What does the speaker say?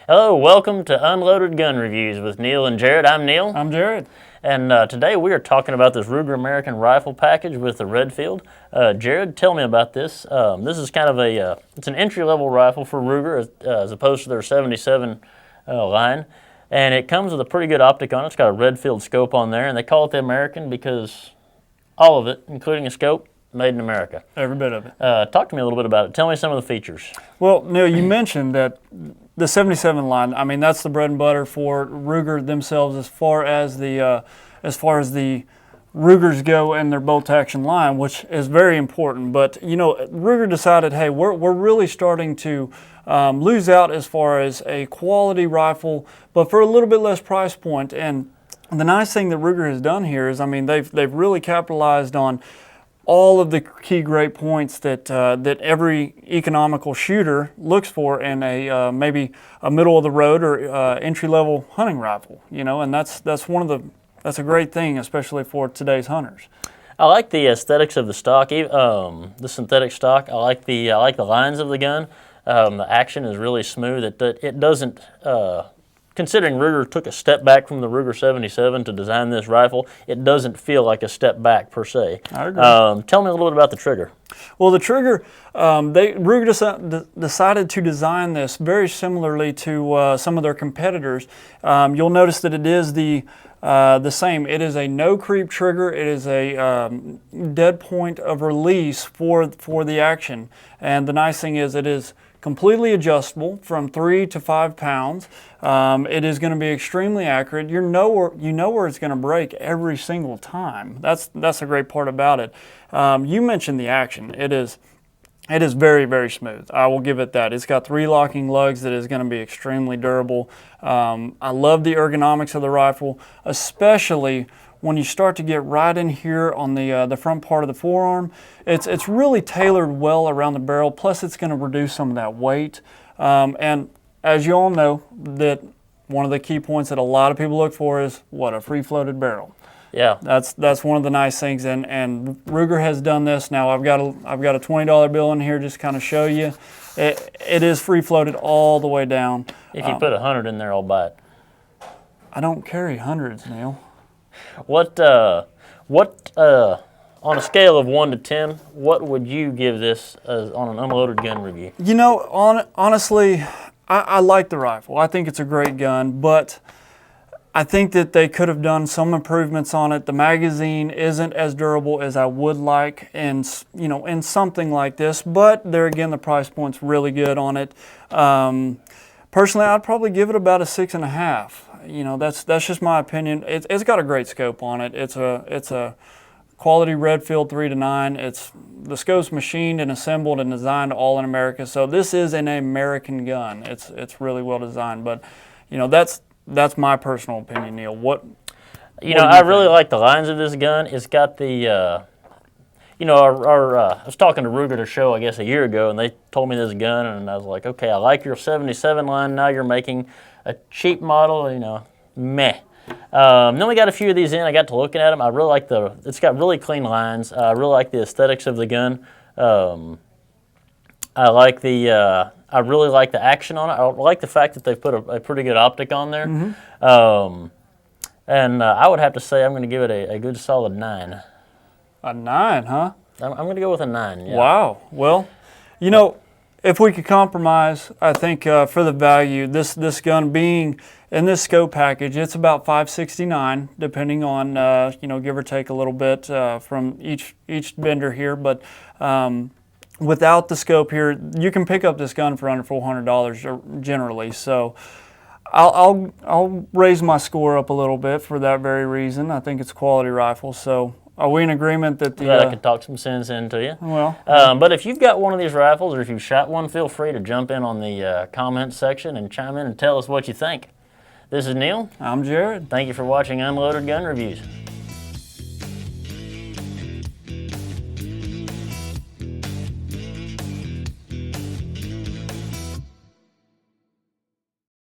Hello, welcome to Unloaded Gun Reviews with Neal and Jarred. I'm Neal. I'm Jarred. And today we are talking about this Ruger American rifle package with the Redfield. Jarred, tell me about this. This is kind of it's an entry-level rifle for Ruger as opposed to their 77 line. And it comes with a pretty good optic on it. It's got a Redfield scope on there, and they call it the American because all of it, including a scope, made in America. Every bit of it. Talk to me a little bit about it. Tell me some of the features. Well, Neal, you mentioned that the 77 line, I mean, that's the bread and butter for Ruger themselves as far as the Rugers go and their bolt-action line, which is very important. But, you know, Ruger decided, hey, we're really starting to lose out as far as a quality rifle, but for a little bit less price point. And the nice thing that Ruger has done here is, I mean, they've really capitalized on all of the key great points that that every economical shooter looks for in a maybe a middle of the road or entry-level hunting rifle. You know, and that's a great thing, especially for today's hunters. I like the aesthetics of the stock, the synthetic stock. I like the lines of the gun. The action is really smooth. It doesn't. Considering Ruger took a step back from the Ruger 77 to design this rifle, it doesn't feel like a step back per se. I agree. Tell me a little bit about the trigger. Well, the trigger, Ruger decided to design this very similarly to some of their competitors. You'll notice that it is the same. It is a no creep trigger. It is a dead point of release for the action. And the nice thing is it is completely adjustable from 3 to 5 pounds. It is going to be extremely accurate. You know where it's going to break every single time. That's a great part about it. You mentioned the action. It is very, very smooth. I will give it that. It's got 3 locking lugs that is going to be extremely durable. I love the ergonomics of the rifle, especially when you start to get right in here on the front part of the forearm. It's really tailored well around the barrel, plus it's going to reduce some of that weight. And as you all know, that one of the key points that a lot of people look for is what? A free-floated barrel. Yeah, that's one of the nice things, and Ruger has done this. Now I've got a $20 bill in here just to kind of show you. It is free-floated all the way down. If you put 100 in there, I'll buy it. I don't carry hundreds, Neal. What on a scale of 1 to 10, what would you give this on an unloaded gun review? You know, honestly, I like the rifle. I think it's a great gun, but I think that they could have done some improvements on it. The magazine isn't as durable as I would like, and you know, in something like this. But there again, the price point's really good on it. Personally, I'd probably give it about a 6.5. You know, that's just my opinion. It's got a great scope on it. It's a quality Redfield 3 to 9. The scope's machined and assembled and designed all in America. So this is an American gun. It's really well designed. But you know, that's my personal opinion, Neal. I really like the lines of this gun. It's got the I was talking to Ruger at a show, I guess, a year ago, and they told me this gun, and I was like, okay, I like your 77 line. Now you're making a cheap model, you know, meh. Then we got a few of these in. I got to looking at them. I really like it's got really clean lines. I really like the aesthetics of the gun. I really like the action on it. I like the fact that they've put a pretty good optic on there. Mm-hmm. And I would have to say I'm going to give it a good solid 9. A 9, huh? I'm going to go with a 9, yeah. Wow. Well, you know, if we could compromise, I think for the value, this gun being in this scope package, it's about $569, depending on give or take a little bit from each vendor here. But without the scope here, you can pick up this gun for under $400 generally. So I'll raise my score up a little bit for that very reason. I think it's a quality rifle. So are we in agreement that I could talk some sense into you? Well, but if you've got one of these rifles, or if you've shot one, feel free to jump in on the comments section and chime in and tell us what you think. This is Neal. I'm Jarred. Thank you for watching Unloaded Gun Reviews.